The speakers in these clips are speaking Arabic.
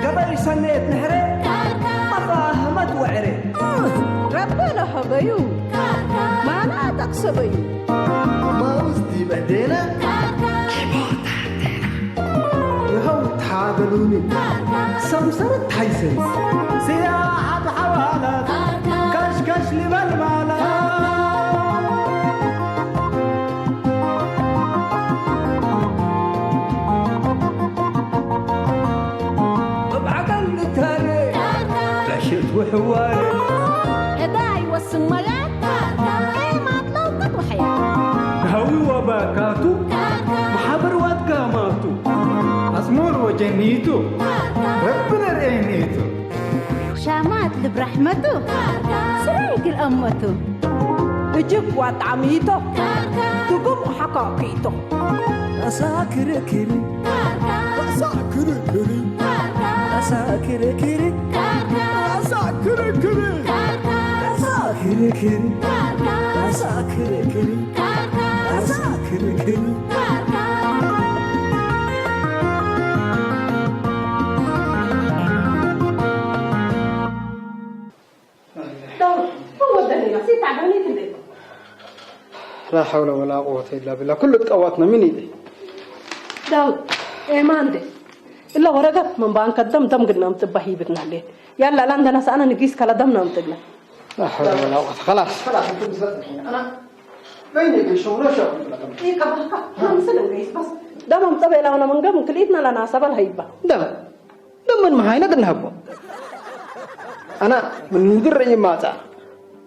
قبل سنة نحري ما توعري ربنا حبيو ما أنا تقصبي ما وزدي بعدين يهو تعادلوني سمسرة حيسن سياحة حوالات كشكش لبالمالات وحوالي هداي والسميات ايه ما تلوقت وحياة هوي وباكاتو محبر واتقاماتو أزمور وجنيتو ربنا رأينيتو شامات برحمته سريق الأمته اجب وطعميته تقوم حقاقيته أساكر كري أساكر كري أساكر كري أساكر كري أساكر كري أساكر كري أساكر كري لا حول ولا قوة إلا بالله كل قواتنا من يدي داود إيه ما عندي إلا ورقة من بانك الدم دم قلنا متبهي بتنا عليه يلا لا عندنا سأنا نقيس كلا دمنا متقنا لا حول ولا قوة خلاص انت نزلت الحين أنا بيني شو لا شو إيه كبر كم سنة نقيس بس دم متبه لو أنا من قبل كليتنا لنا سبل هيبة دم من مهاينة نهبه أنا من ندر ماتا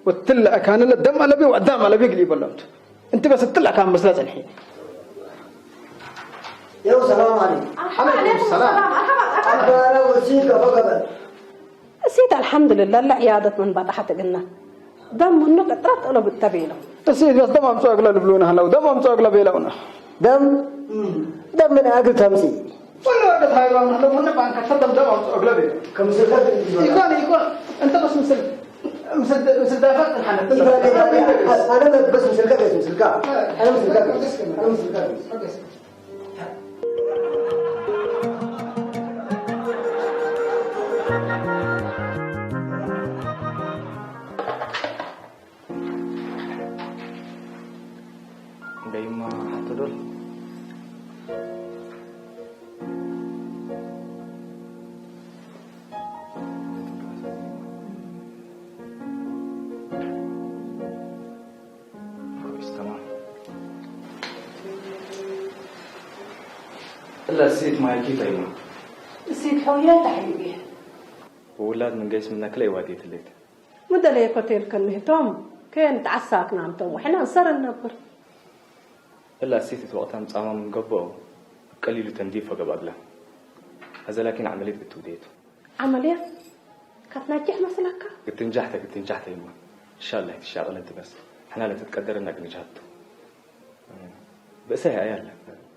وتل كان الدم على بي والدم على بي قليب اللمت أنت بس تل كان مسلات الحين يا سلام عليكم. عليكم السلام. أنا وسيك فقط. سيد الحمد لله لا عيادة من بعد حتى قلنا دم منك أطرت ولا بالتبينة تسيد بس دم أمسوق لا لبلونها لو دم أمسوق لا بيلونه دم من أكل تمسي. ولا وقت هاي بان لو من بان كتب دم أمسوق لا بيل كم سكت يكون أنت بس مسل دافع الحنة أنا بس مسلكة أنا مسلكة دايما حتى دول تمام إلا السيت ما يكيف أيما سيد حويات حبيبي وولاد من قيس منك لي واديت الليت مدى لي كتير كان توم كانت عساك نام توم وحنا نصر النبر إلا السيت وقتها مصامة من قبه قليل تنديف وقبل له هذا لكن عملية بتوديته عملية كانت ناجح مثلك قلت نجحت يما إن شاء الله تشتغل أنت بس إحنا لا تتقدر إنك نجحت بس هي عيال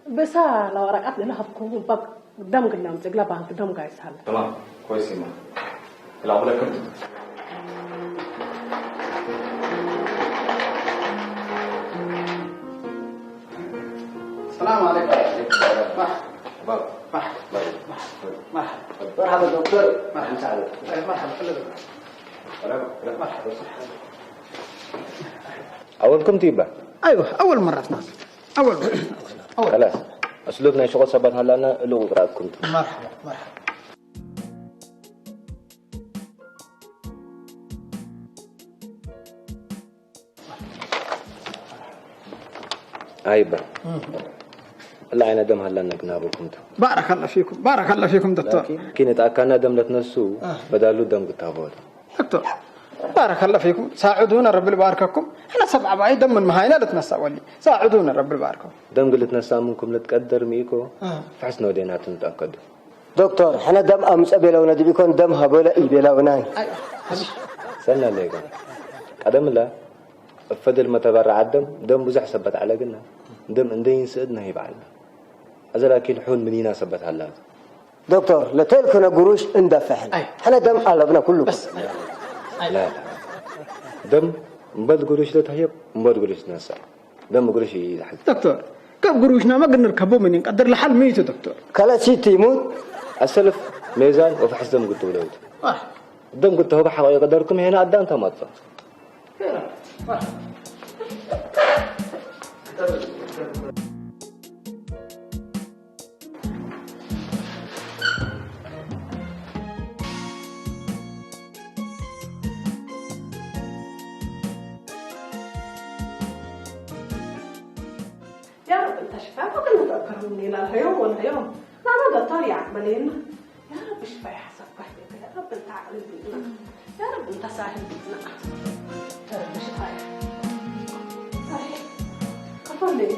بس لو رقت لها بكون بق دم قلنا متقلا بانك دم قايس هلا تمام كويس يما العب لك كنت السلام عليكم مرحبا دكتور مرحبا أولكم تيبا أيوة أول مرة في ناس أول خلاص أسلوبنا شغل سبت هلا أنا لو رأيكم مرحبا أيبا الله أنا دم هلا نجنابكم بارك الله فيكم دكتور كنت أكان دم لتنسو بدالو دم بتابود دكتور بارك الله فيكم ساعدونا رب يبارككم احنا 7 باي دم من مهاينا لتنسى ولي ساعدونا رب يبارككم دم قلت نسى منكم لتقدر ميكو فحسنا ودينات نتأكد دكتور احنا دم أمس أبيلونا دي بيكون دم هبولا إبيلوناي سنة ليك قدم لا فضل ما تبرع دم بزح سبت على قلنا دم اندين سيدنا يبعلنا أزل أكيد حون منينا سبت على دكتور لتلكنا قروش اندفعن احنا دم قلبنا كله بس لا دم مباد قروش لا تهيب مباد قروش ناسا دم قروش يحل دكتور كم قروشنا ما قدر نركبه منين قدر لحل ميته دكتور كلا سيتي يموت السلف ميزان وفحص دم قلت ولود دم قلت هو بحق يقدركم هنا أدان تماطا يا رب انت شفاك وكنا تذكروني لا اليوم ولا اليوم انا دكتور يعملين يا رب اشفى يحسب بحدك يا رب انت عقل بينا يا رب انت ساهل بينا يا رب شفاك صحيح كفولي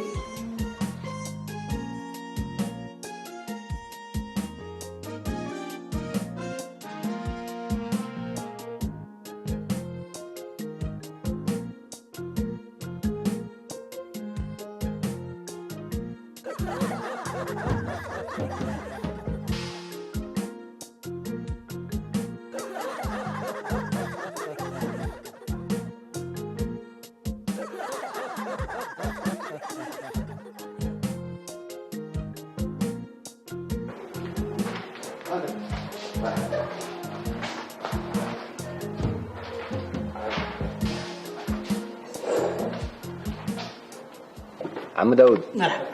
عم داود مرحبا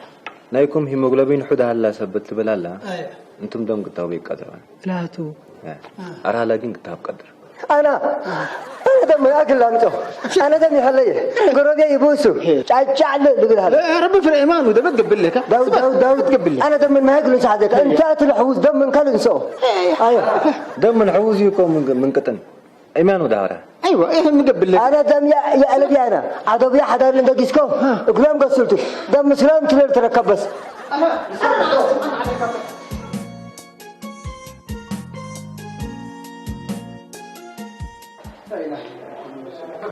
نايكم هيموغلوبين حدا هلا سبت بلالا ايوه انتم دم قطاو بيقدر لا تو ارها لكن قطاو بقدر أنا دم أكل لامته أنا دمي خليه قرودي يبوسوا تعال لقول هذا يا رب في الايمان وده بتقبل لك داود تقبل لي أنا دم ما يقول سعادك أنت تلحوز دم من كل إنسان أيوه دم من عوز يكون من قطن ايمان ودارة ايوه ايه مقبل لك أنا دم يا قلبي أنا عدو يا حدا اللي دقيسكو قلام قصلته دم سلام تلر تركب بس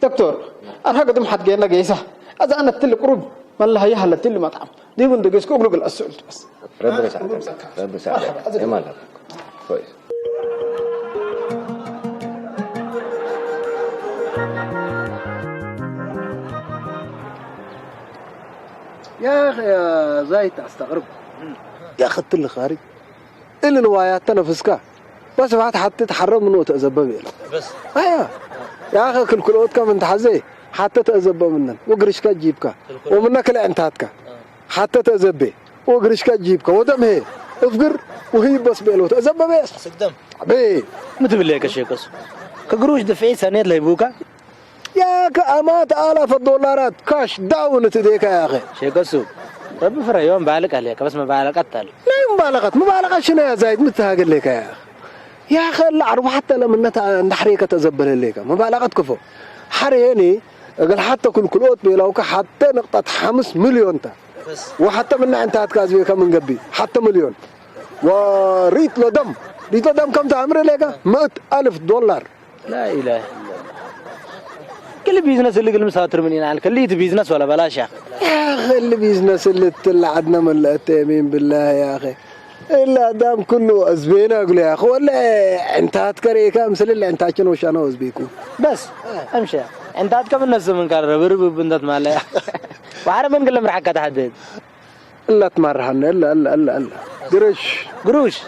دكتور انا قدم حد جينا جيسه اذا انا تل قرب والله هي هلا تل مطعم دي من دقيسك اقلق الاسئله بس ربنا يساعدك ربنا يساعدك ايمان لك كويس يا اخي يا زايد استغرب يا اخذت اللي خارج اللي نوايات تنفسك بس بعد حتى تحرم منه وتأذبب له بس ايوه يا اخي كل اوت كم انت حزي حتى تأذبب منن وقرشك تجيبك ومنك لعنتاتك حتى تأذبي وقرشك تجيبك ودم هي افقر وهي بس بيلو تأذبب بس صدم عبي متى بالله كشيكس كقروش دفعي سنة ليبوكا يا كأمات آلاف الدولارات كاش داون تديك يا اخي شيكسو ربي فرا يوم بالك عليك بس ما بالك قتل لا مبالغة شنو يا زايد متى هاقل لك يا اخي يا اخي العرب حتى لما نحريك تزبل لك مبالغة كفو حريني قال حتى كل اوت بيلوك حتى نقطة 5 مليون تا بس وحتى من انت هتكازبي كم من قبي حتى مليون وريت له دم كم تعمر لك 100,000 دولار لا اله الا الله كل بيزنس اللي قل مساتر منين على كليت بيزنس ولا بلاش يا اخي اللي بيزنس اللي تلعدنا من الاتيمين بالله يا اخي الا دام كله ازبينا اقول يا اخي ولا انت هتكري كم مثل اللي انت عشان وش انا ازبيكو بس امشي انت هتكمل الناس من كان ربرب بندت مالها وعارف من قال مرحك تحدد الا تمرحنا الا قروش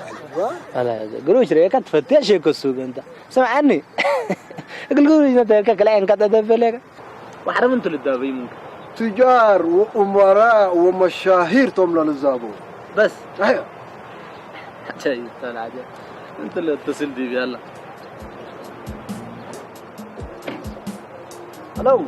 لا قروش ريك تفتش شيء السوق انت سمعني اقول قروش انت كلا انك تدفلك وعارف انت اللي تدافي منك تجار وامراء ومشاهير تملا للزابون بس ايوه شيء طلع انت اللي اتصل بي يلا الو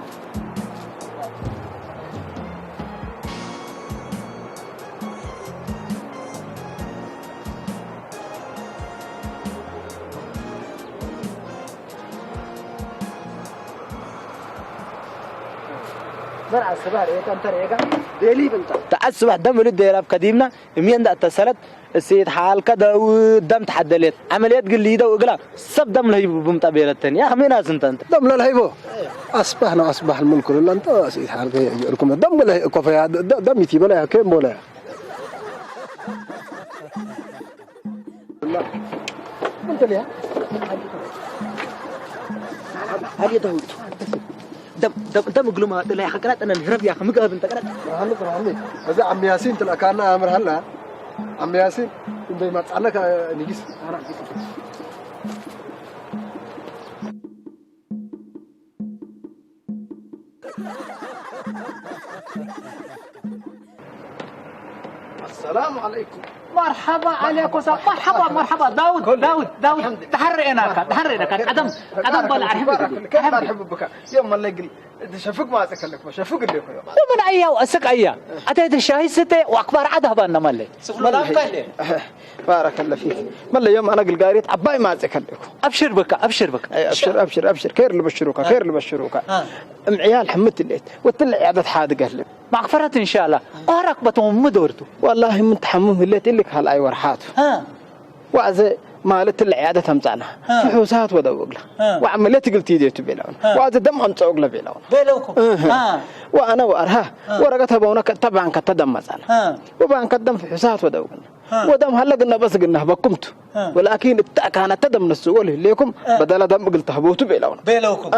برع الصباح ريك انت ريك ديلي بنت تعال الصباح دم ولد يلعب قديمنا مين ده اتصلت السيد حال كذا ودم تحدلت عمليات قليده وقلا سب دم له بمطبيله الثانيه يا اخي مين انت دم لا الهيبو اصبح الملك كله انت سيد حال يجيكم دم لا كفايه دم يتي بلا كم ولا لا انت ليه هل داود دم قلما لا يا خكرات انا نهرب يا اخي مقهب انت قرات هلا هذا عم ياسين تلقانا امر هلا عم ياسين انت ما تصلك نجيس انا السلام عليكم مرحبا عليكم مرحبا داود تحرينك قدم بلا أحب بك يوم الله يقري شافوك ما أتكلم شافوك اللي هو ومن أيها وأسك أيها أتيت الشاهي ستة وأكبر عدها بأننا مالي بارك الله فيك مالي يوم أنا قل قاريت عباي ما أتكلم أبشر بك أبشر خير اللي بشروك عيال حمت الليت وطلع عدد حاد قال مغفرة إن شاء الله وركبتهم مدورته والله من تحمم الليت اللي هالاي ورحاته وعزي مالت العيادة تمزعنا فحوسات ودوق له وعملت قلت يدي تبيلون وهذا دم أنت أقله بيلوكم وأنا وأرها ورقتها بونك طبعا كتدم مزعنا وبعن كدم فحوسات ودوقنا ودم هلا قلنا بس قلنا بقمت ولكن كانت تدم السؤال ليكم بدل دم قلت هبوت بيلوكم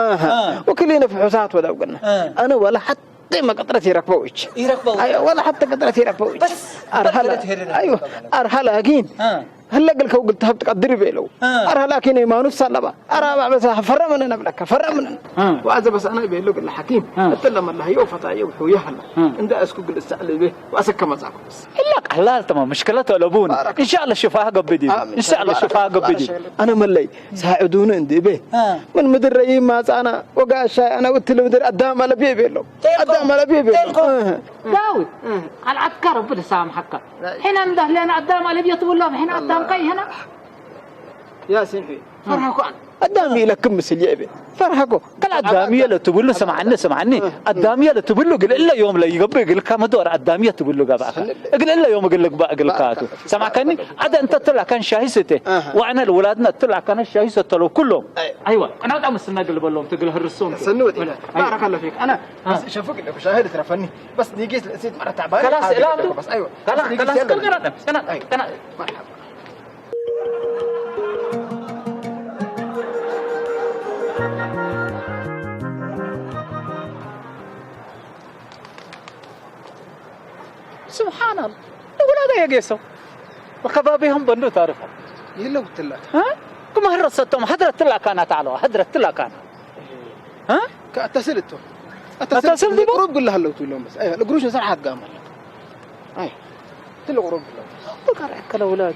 وكلنا فحوسات ودوقنا أنا ولا حتى ما قدرت يركبوش أيوة ولا حتى قدرت يركبوش بس أيوة أرهلا أكين هلا قلت هبت قدري بيلو أرها لكن إيمانه سلبا أرها بس فرّ مننا بلك فرّ مننا وأذا بس أنا بيلو قل حكيم أتلم الله يوفط أيوه ويهلا عند أسكو قل استعلي به وأسك مزاق بس إلا حلال تمام مشكلته لابونا إن شاء الله شفاها قبدي إن شاء الله شفاها قبدي أنا ملي ساعدوني عندي به من مدر رأي ما أنا وقع شيء أنا قلت له مدر قدام على بيبيلو قدام على بيبيلو داود العسكر ربنا سامحك حين نده لنا قدام على بيطول الله حين قدام قي هنا يا سيدي فرحكوا قدامي لكم مسليبه فرحكوا قال قدامي لا تقول له سمعني قدامي لا تقول له قل الا يوم لا يقبل قل كم دور قدامي تقول له قبا قل الا يوم قل لك بقى قل كاتو سمعكني عاد انت طلع كان شاهيسته وانا الاولادنا طلع كان شاهيسته لو كلهم ايوه انا بقى مستنى قلب لهم تقول هالرسوم سنوت بارك الله فيك انا بس شافوك انك شاهد ترفني بس نيجي نسيت مره تعبان خلاص لا بس ايوه خلاص انا مرحبا سبحان الله الولاد يا قيسو وخبابيهم بنو تعرفوا يلا قلت لك ها كم هرستهم حضرت لك انا تعالوا حضرت لك انا ها اتصلت قروب قول لها لو تقول لهم بس ايوه القروش صراحه قام ايوه قلت له قروب بقرعك الاولاد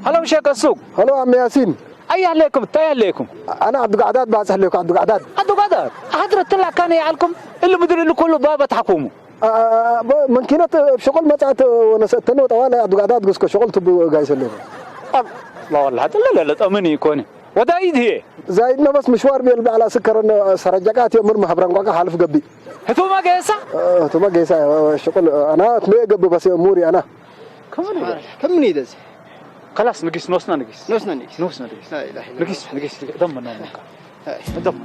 هلو شيخ السوق هلو عم ياسين اي عليكم تاي عليكم انا عبد القعداد بعزح لكم عبد القعداد حضرت لك كان يعلكم اللي مدري اللي كله بابا تحكموا من كنت شغل ما تعت ونسأتني وطوال عبد القعداد قصك شغلت بقايس اللي لا والله لا تأمني يكوني ودايد هي زايدنا بس مشوار بيلبي على سكر سرجقات يوم محبرن قاقا حالف قبي هتو ما قيسا تو ما قيسا شغل انا تمي قبي بس اموري انا كم نيدز خلاص نوسنا نقيس لا اله الا الله نقيس ضمنا ضم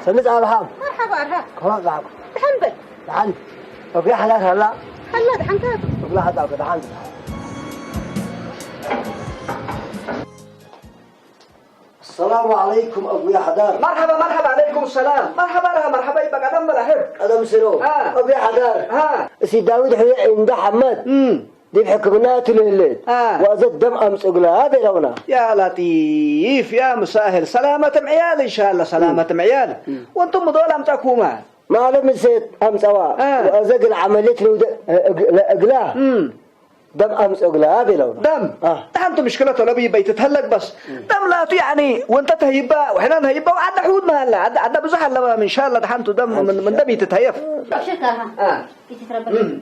سميت أرهاب مرحبا أرهاب خلاص دعم تحنبل دعم وفي حالات هلا دحنكات ولا حدا دعم السلام عليكم أبو يا حدار مرحبا عليكم السلام مرحبا يبقى قدم بلاحب قدم سرو أبو يا حدار سي داود حوي عند حمد دي بحكمنات الليل وأزد دم أمس أقلها هذا لونا يا لطيف يا مساهل سلامة معيال إن شاء الله سلامة معيال وانتم دول أمتكوما ما لم نسيت أمس وأزق العملية أقلها دم أمس أقلها هذا لونا دم أنتم مشكلته لبي بيتتهلك بس دم لا يعني وانت تهيبا وحنا نهيبا وعدنا حود مهلا عدنا بزح لما إن شاء الله دحنتوا دم من دم يتتهيف شكاها يتتربل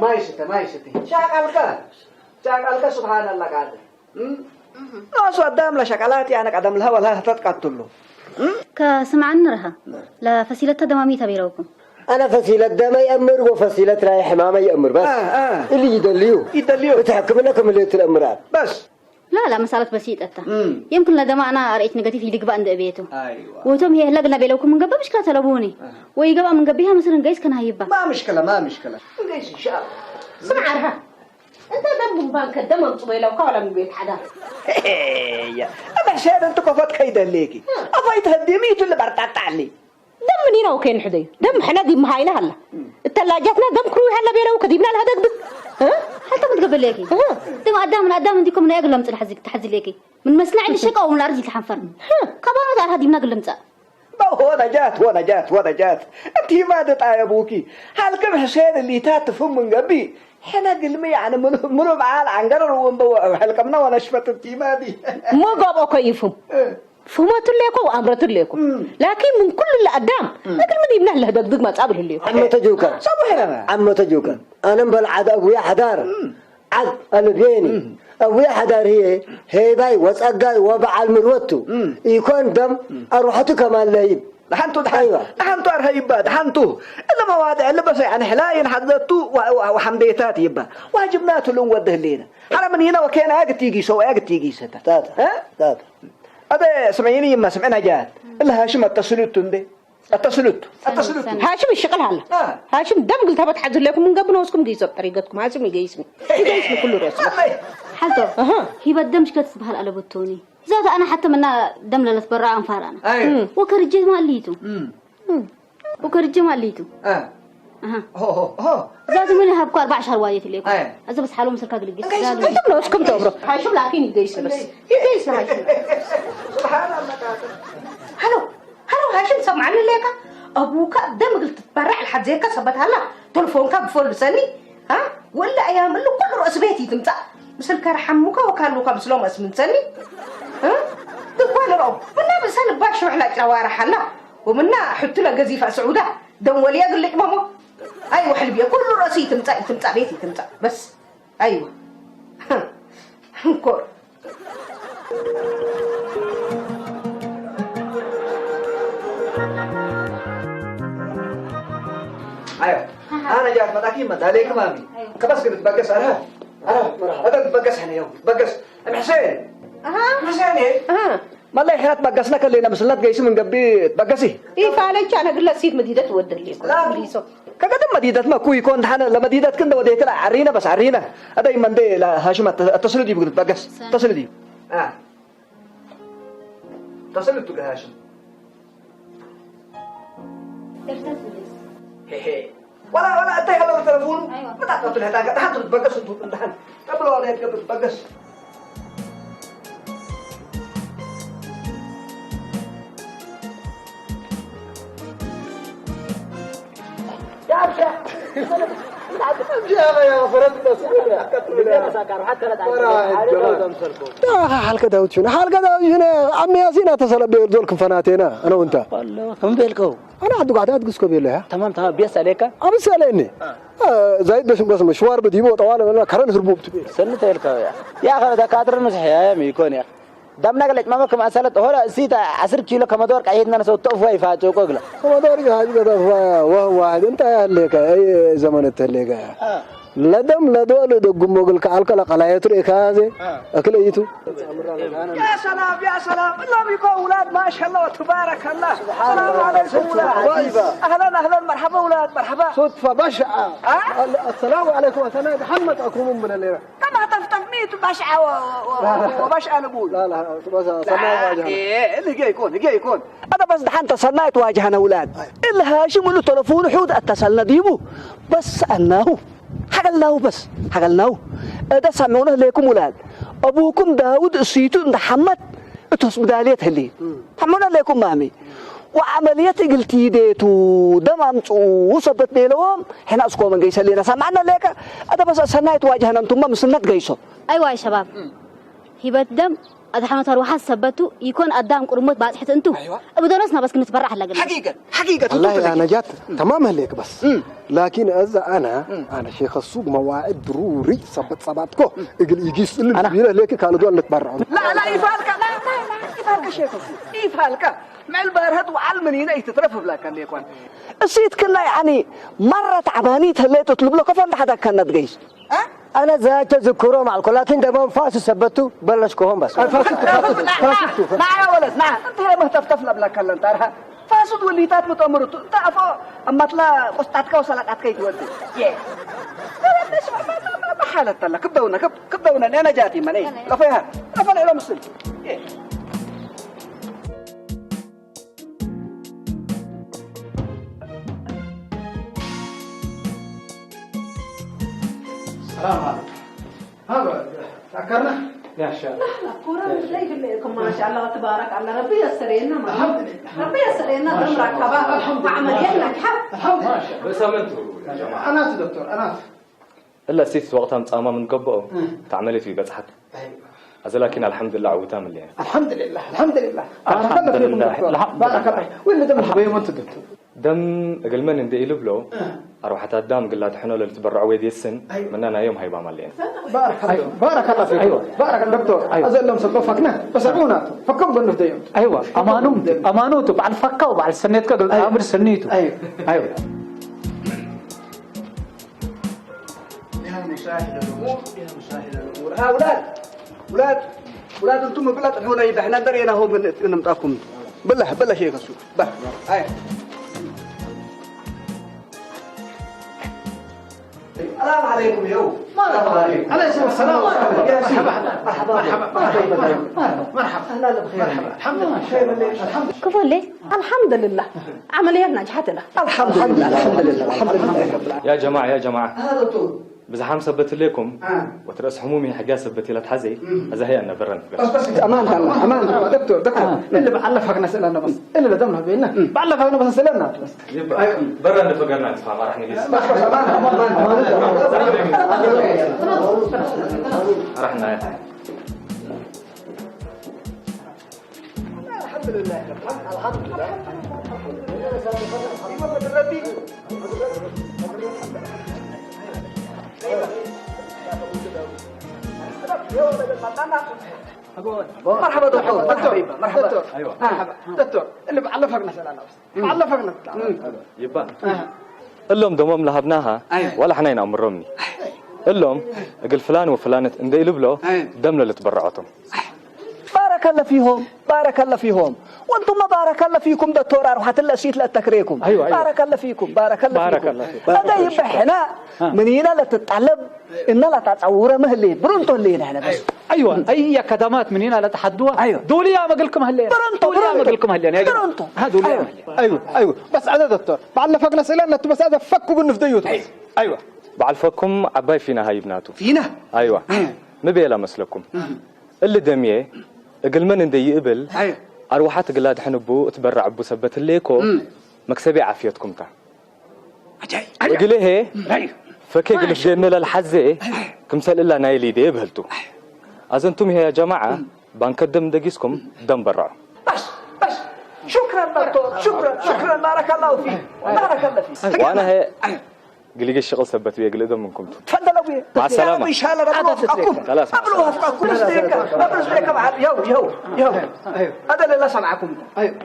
ما يستي شاك سبحان الله قادر ناس قدام لا شكلات يعني قدام الهوا لا تتقتل له كسمعنا رها لا فسيلة دمامي تبيروكم أنا فسيلة دم يأمر وفسيلة رايح حمامة يأمر بس اللي يدليو تحكم لكم اللي الأمرات بس لا مسألة بسيطة يمكن لدما أنا رأيت نيجاتيف يدق بقى عند أبيته أيوة وتم هي لقنا بيلوكم من قبل مشكلة تلبوني ويجوا من قبلها مثلا جايز كان هيبقى ما مشكلة جايز إن شاء الله سمع رها انت دم بانك الدم طويل لو قال من بيت حدا يا أنا حسين أنت كفت كيدا ليكي أفايت هديميت اللي برتعت علي دم منين وكين حدي دم حنا دي مهايلة هلا الثلاجاتنا دم كروي هلا بينا وكديبنا لها دقدق حتى كنت قبل ليكي دم قدام عندكم من أقل لمت تحزي ليكي من مسلع الشقة ومن الأرض الحنفرن كبار على هذه من أقل لمت وانا جات انت ما دتع ابوكي هالكم حسين اللي تاتفهم من قبي حنا قلمي يعني منو معال عن قرر وهالكمنا وانا شفت التيمه دي ما قابو كيفهم فهمت لكم وامرت لكم لكن من كل اللي قدام لكن ما ديبنا له دقدق ما تصابر لكم عمو تجوكا انا بلعد ابويا حدار عد البيني ابويا حدار هي باي وصقاي وبعل مروتو يكون دم اروحته كمان لهيب دحنتو ارهيبا دحنتو الا مواضيع اللي بس يعني حلاين حدتو وحمديتات يبا واجبناته لون وده لينا انا من هنا وكان اجتيجي ستا تاتا هذا سمعيني يما سمعنا جات الا هاشم اتصلت هاشم الشغل هلا هاشم دم قلت هبت حد لكم من قبل نوسكم جيسوا طريقتكم هاشم يجيسني كله راسه حالته هي بدم مشكلة تسبها القلبتوني ذات أنا حتى منا دم لا تبرع عن فارانا وكرجة ما ليتو ذات مني هبكوا 4 شهر وايت ليكم إذا بس حالهم سركا قلقيس انتم نوسكم تبرو هاشم لكن يجيس بس يجيس هاشم سبحان الله هلو هاشم سمعني ليك ابوك دم قلت تبرع لحد زي كسبت هلا تلفونك بفول سني ولا ايام له كل راس بيتي تمطع مثل كرحمك وكانوا كمسلوم اسمن سني تقول رب منا بسال باش على جوارح هلا ومنا حط له قذيفه سعوده دم ولي اقول لك ماما ايوه حلبي كل راسي تمطع بيتي تمطع بس ايوه كور ايوه انا جات مداكي مداليك مامي كبس قلت بقص انا هذا بقص هنا يوم بقص ام حسين حسين ما الله يحيات بقصنا كلنا مسلات جايس من قبي بقصي فعليك انا اقول لك سيد مديده تودر لي كقدم مديده ما كوي كون حنا لما مديده كندا وديك لا عرينا بس عرينا هذا من دي لا هاشم اتصل دي بقول بقص اتصل دي اتصلت هاشم ولا انت هلا التليفون ما تعطي له هذا حط بقص انت قبل ولا قبل بقص يا فرد بس حلقة داود شنو عمي ياسين اتصل بيرزولكم فناتينا انا وانت والله هم بيلكو انا عدو قاعد ادقسكو بيلها تمام بيسألك بيسألني زايد بس مشوار بديبو طوال انا كرن هربوب تبي سنت يا اخي ده كادر مسح يا يكون يا دمنا قلت ما كم أسألت هلا سيتا 10 كيلو كم دور كأيدنا نسوي توفى فاتو كوغلا كم دور يا حاج كذا وهو واحد انت يا لك اي زمن تلك لدم لدول دغم موغل كالكلا قلايتر اكازي اكل ايتو يا سلام الله بيكون اولاد ما شاء الله تبارك الله السلام عليكم اولاد اهلا مرحبا اولاد مرحبا صدفه بشعه السلام عليكم انا محمد اكرم من الليله كما تفتميت بشعه وبشعه نقول لا بس صنايع واجهنا اللي جاي يكون انا بس دحين تصنعت واجهنا اولاد اللي هاشم له تليفون حود اتصلنا ديبو بس انه حقلناه هذا سمعونا لكم ولاد أبوكم داود السيتو محمد اتوس بداليت هلي سمعونا لكم مامي وعملية قلتي ديتو دمامت وصبتني لهم حين أسكو من قيس لنا سمعنا لك هذا بس سنة تواجهنا أنتم ما مسنة قيسو أيوة يا شباب هبة دم هذا حنا تروح ثبتوا يكون قدام قرمت بعد حتى انتم ابدا ناسنا بس كنتبرح لك حقيقه والله انا جات تمام هليك بس لكن اذا انا شيخ السوق مواعيد ضروري صبتكو يجيس اللي لك كانوا دول نتبرعوا لا يفالك لا فالك شيخ إيه فالك مع البارهد وعلمني هنا يتترف بلا كان يكون السيد كنا يعني مرة تعبانيت هلا تطلب له كفن حدا كان تقيس انا ذات ذكرهم على الكل لكن ده ما فاس ثبتوا بلشكم بس معايا ولد معايا انت ما تفتفل بلا كان انت فاسد وليتات متأمرت تعرفوا اما طلع قصتك وصلتك كي تودي ما حالت الله كبدونا انا جاتي مني لا فيها افل على مسلم السلام عليكم. هذا ذكرنا يا شاء الله. كورة ليكم ما شاء الله تبارك الله ربي يسرينا ما ربي يسرينا دمرك هبا وعمليا نجحت الحمد لله. بس امنتوا يا جماعه انا دكتور انا الا سيت وقتها مصامه من قبقه تعملي في بزحت ايوه لكن الحمد لله عوتها مليان الحمد لله الحمد لله الحمد لله بارك الله وين دم الحبايب وانت دكتور دم قلمن اندي لبلو اروح حتى دام قلات حنو اللي تبرعوا ويدي السن مننا يوم هيبقى مليان بارك الله فيك ايوه بارك الله دكتور ازلهم سقفكنا بس ابونا فكم بنو ديوم ايوه امانوتو بعد فكه وبعد سنيتك قال امر سنيتو ايوه ايوه يا مشاهد الامور يا مشاهد الامور اولاد انتم بلا تحونا اذا احنا درينا هو نمطاكم بالله شيء قصو هاي السلام عليكم يا عليكم السلام يا سيدي مرحبا اهلا بخير الحمد لله كيف ليه الحمد لله عمليا نجحت له الحمد لله يا جماعه هذا طول بزحام سبت لكم وترأس حمومي حاجة سبتي لا تحزي إذا هي أنا برا بس أمان دكتور اللي بعلفك نسألنا بس اللي دمنا بينا بعلفك بس نسألنا بس برا نفقرنا نتفاهم ما راح نجلس رحنا الحمد لله مرحبا دكتور مرحبا ايوه مرحبا دكتور اللي بعلفك نسألنا بس بعلفك نسألنا يبا اللهم دموم لهبناها ولا حنين أمرمني اللهم أقول فلان وفلانة اندي لبلو دمنا اللي تبرعتهم بارك الله فيهم وانتم ما بارك الله فيكم دكتور اروح لا سيت لا تكريكم بارك الله فيكم بارك الله فيكم هذا يبحنا من هنا لا تتطلب ان لا تتصوره مهلي برنتو اللي هنا بس ايوه اي كدمات من هنا لا تحدوها دولي يا ما قال لكم هلين برنتو ما قال لكم هلين يا برنتو هذول ايوه بس انا دكتور بعلفك نسألنا انتم بس هذا فكوا بالنفديوت ايوه بعلفكم عباي فينا هاي بناتو فينا ايوه مبيلا مسلكم اللي دميه اقل من اندي يقبل اروحات قلاد حنبو تبرع ابو سبت ليكو مكسبي عافيتكم تا عجيب قال ايه فكي قلت جينا للحزه كمثال الا نايلي دي بهلتو ازنتم يا جماعه بنقدم دقيسكم دم برعوا بس شكرا دكتور شكرا بارك الله فيك وانا هي قلي الشغل ثبت ويا قلي منكم تفضلوا بي مع السلامه ان شاء الله ربنا يوفقكم خلاص قبلوا وفقكم ابرز بعد يو هذا اللي سمعكم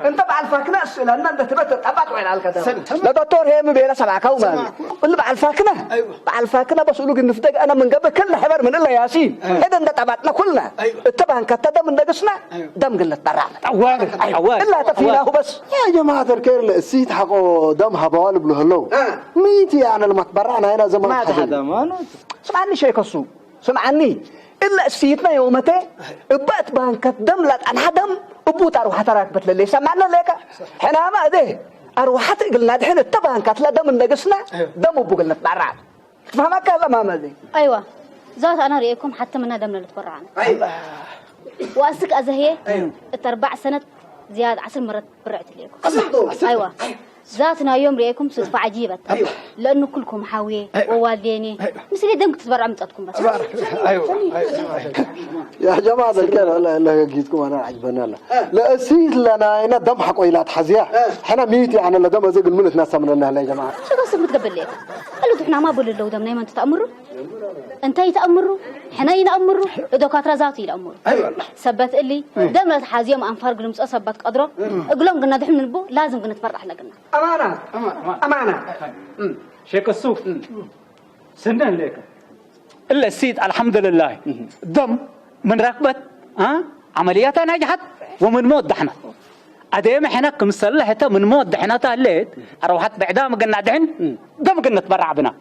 انت بعد فاكنا اسئله انت تبت تبعت على الكلام لا دكتور هي مبينا سمعكم اللي بعد فاكنا بس اقول لك نفتق انا من قبل كل حبر من الله ياسين اذا انت تبعتنا كلنا اتبعن كتدا من دقسنا دم قله برعنا عواد الا تفيناه بس يا جماعة الخير السيد حقه دمها بوالب له هلو ميتي يعني لما تبرعنا هنا زمان هذا ما سمعني شيء كسو سمعني إلا سيتنا يومته بات بانك دم لا أنا دم أبوت أروح تراكبت للي سمعنا لك حنا ما ده أروح تقلنا الحين التبان كتلا دم النجسنا دم أبو قلنا تبرع فهمك كذا ما دي ايوه زاد انا رأيكم حتى من دمنا اللي تبرعنا أيوة واسك ازهيه 4 سنة زيادة 10 مرات برعت ليكم ايوه ذاتنا يوم رأيكم صدفة عجيبة لأنه كلكم حاوية ووالديني مثل دمك تتبرع متقدكم بس ايوه يا جماعه الكلام لا جيتكم انا عجبنا لا اسيد لنا هنا دم حق ويلات حزيا احنا ميتي انا لا دم زق المنت ناس مننا يا جماعه شو قصدك متقبل ليك قالوا احنا ما بقول لو دمنا ما انت تأمروا انت يتأمروا احنا ينأمروا دكاتره ذاتي يتأمروا ايوه ثبت لي دم حازيه ما انفرق لمس ثبت قدره اقلهم قلنا دحين نبو لازم قلنا نتفرح لقنا امانه شيخ السوق سنة لك إلا السيد الحمد لله دم من ركبة عملياتها نجحت ومن موت دحنا أديم إحنا كمسلة حتى من موت دحنا تهليت أروحت بعدام قلنا دحين دم قلنا نتبرع بنا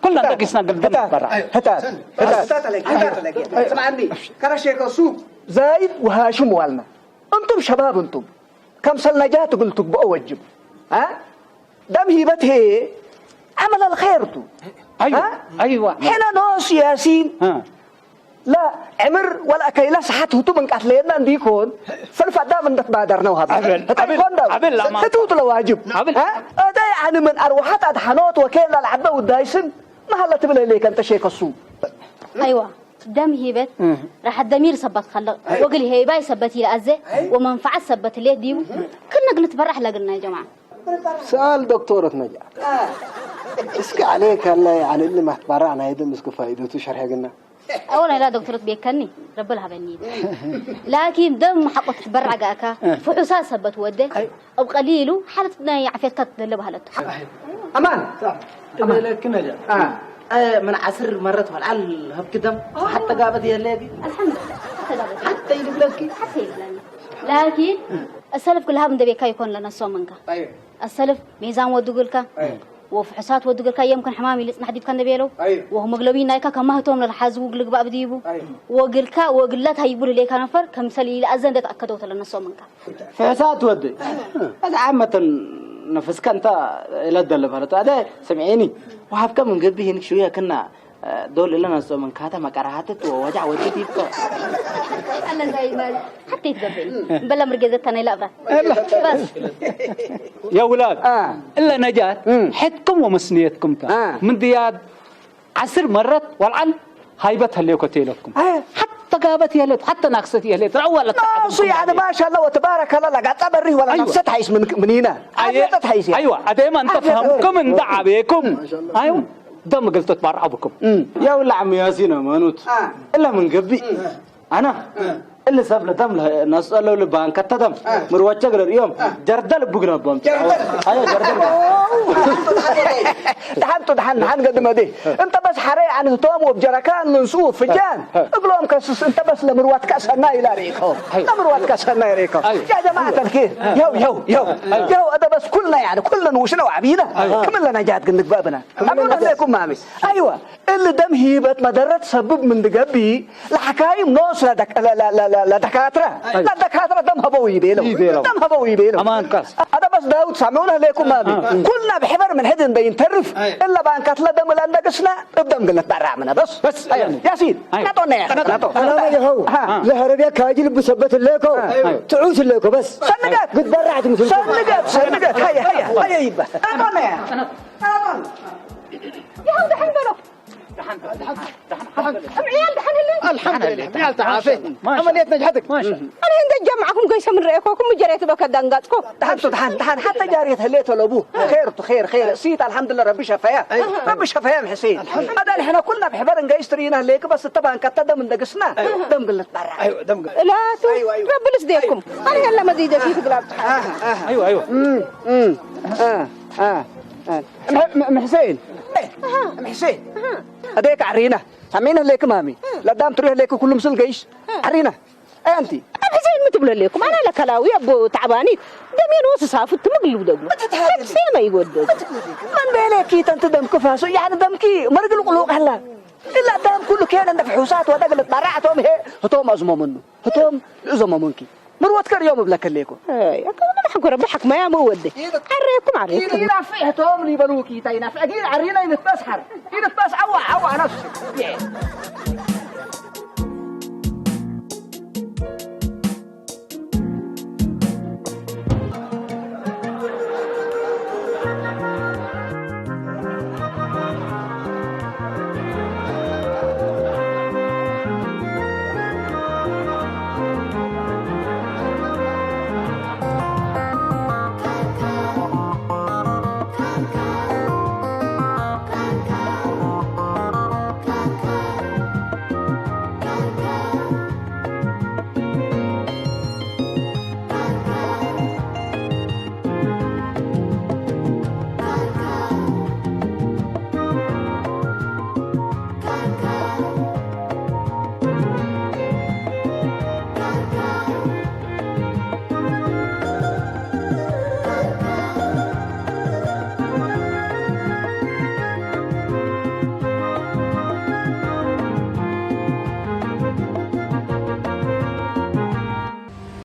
كلنا دقيسنا قلنا نتبرع هتات سمعني كرا شيخ السوق زايد وهاشم والنا انتم شباب انتم كم سنة جات قلتوا بأوجب دم هيبته عمل الخير تو أيوة حنا ناس ياسين لا عمر ولا كيلا صحته تو من قتلنا نديكون فالفدا من تبادرنا وهذا عبل تتوت الواجب هذا يعني من أروحات أدحنوت وكيل العبة والدايسن ما هلا تبلا ليك أنت شيخ السوق أيوة دم هيبت راح الدمير سبت خلق وقل هيباي سبت إلى أزة ومنفعة سبت ليه ديو كنا قلت برح لقلنا يا جماعة سأل دكتورة نجاة اسك عليك هلا يعني اللي ما تبرعنا هيدا مسك فائدته شرح قلنا أولا لا دكتورة بيكني رب لها بنيد لكن دم حقه تبرع جاكا فحوسات سبت وده أو قليله حالتنا يعفيتك اللي بهالته أمان لكن نجاة من عصر مرت والعل هب كدم حتى قابت يلاقي الحمد لله حتى يلبلكي حتى يلبلكي لكن السلف كلها من دبيكا يكون لنا صومنك السلف ميزان ودقلك وفحوسات ودقلك يمكن حمامي لسنا حديد كان دبيلو وهم مغلوبين نايكا كما هتوم للحاز وقلق بقى بديبو وقلكا وقلات هيبول ليك نفر كمثالي لأزن ده تأكدوا لنا صومنك فحوسات ودي هذا عامة نفسك أنت إلى الدلبة هذا سمعيني وحفك من قلبي هناك شوية كنا دول اللي نصو من كاتا مكرهاتت ووجع وديتي بكو أنا زي ما حتى يتقبل بلا مرقزتنا لا بس يا ولاد إلا نجاة حدكم ومسنيتكم من دياد عصر مرت والعل هايبتها اللي كتيلكم حتى قابت يا ليت حتى ناقصت يا ليت أول ناصي يعني ما شاء الله وتبارك الله لقد تبري ولا نفسك حيس من هنا أيوة أديما أنت فهمكم من دعا بكم أيوة دم قلت تبرع بكم يا ولا عم ياسين مانوت إلا من قبي أنا اللي سبل دم نسأله لبان كتدم مروجة غير اليوم جردل بقنا بام أيوة جردل دحن قدم هذه أنت بس حري عن هتوم وبجركان من صوف فجان أقولهم كسس أنت بس لمروات كسرنا إلى ريكو لمروات كسرنا إلى ريكو يا جماعة الخير يو هذا بس كلنا يعني كلنا وشنا وعبينا كم لنا جات قلنا بابنا أقول لكم مامي أيوة اللي دم هيبت مدرة سبب من دقبي لحكايم نوصل لا دكاترة لا دكاترة دم هبوي بينهم أمان كاس هذا بس داود سامعونا لكم مامي كلنا بحبر من هدن بينترف إلا بانكات لا دم لا نقصنا ابدأ قلنا تبرع منا بس ياسين نطونا يا أنا ما يهو لهربيا كاجل بسبت الليكو تعوش الليكو بس سنقات قد برعت مثل سنقات هيا يبا نطونا يا هو دحين بلو عيال دحين الحمد لله عيال تعافي عملية نجحتك ما شاء الله أنا عند جمعكم قيس من رأيكم جريت بك دنقاتكم دحن حتى جارية هليته لأبوه خير سيت الحمد لله ربي شفايا حسين هذا احنا كلنا بحبر نقيس ترينا هليك بس طبعا كتدا من دقسنا دم قلت برا أيوة دم لا تو رب لسديكم أنا هلا مزيدة في تقلب أيوة محسين هذيك عرينا سمينا ليك مامي لا دام تروح ليك كل مسل قيس عرينا انت حسين ما تبل لكم انا لا كلاوي ابو تعباني دمين وصصافت مقلب دغ حسين ما يقول من بالك انت دم كفاسو يعني دمكي مرق القلوق هلا الا دام كله كان عندك حوسات ودقلت برعتهم هي هتوم ازمه منه هتوم ازمه منكي مروت كر يوم بلاك ليكم اي انا حق ربي حق ما مودي عريكم ينافع توم لي بلوكي تينافع اجي عرينا ينتسحر ينتس عوا نفسه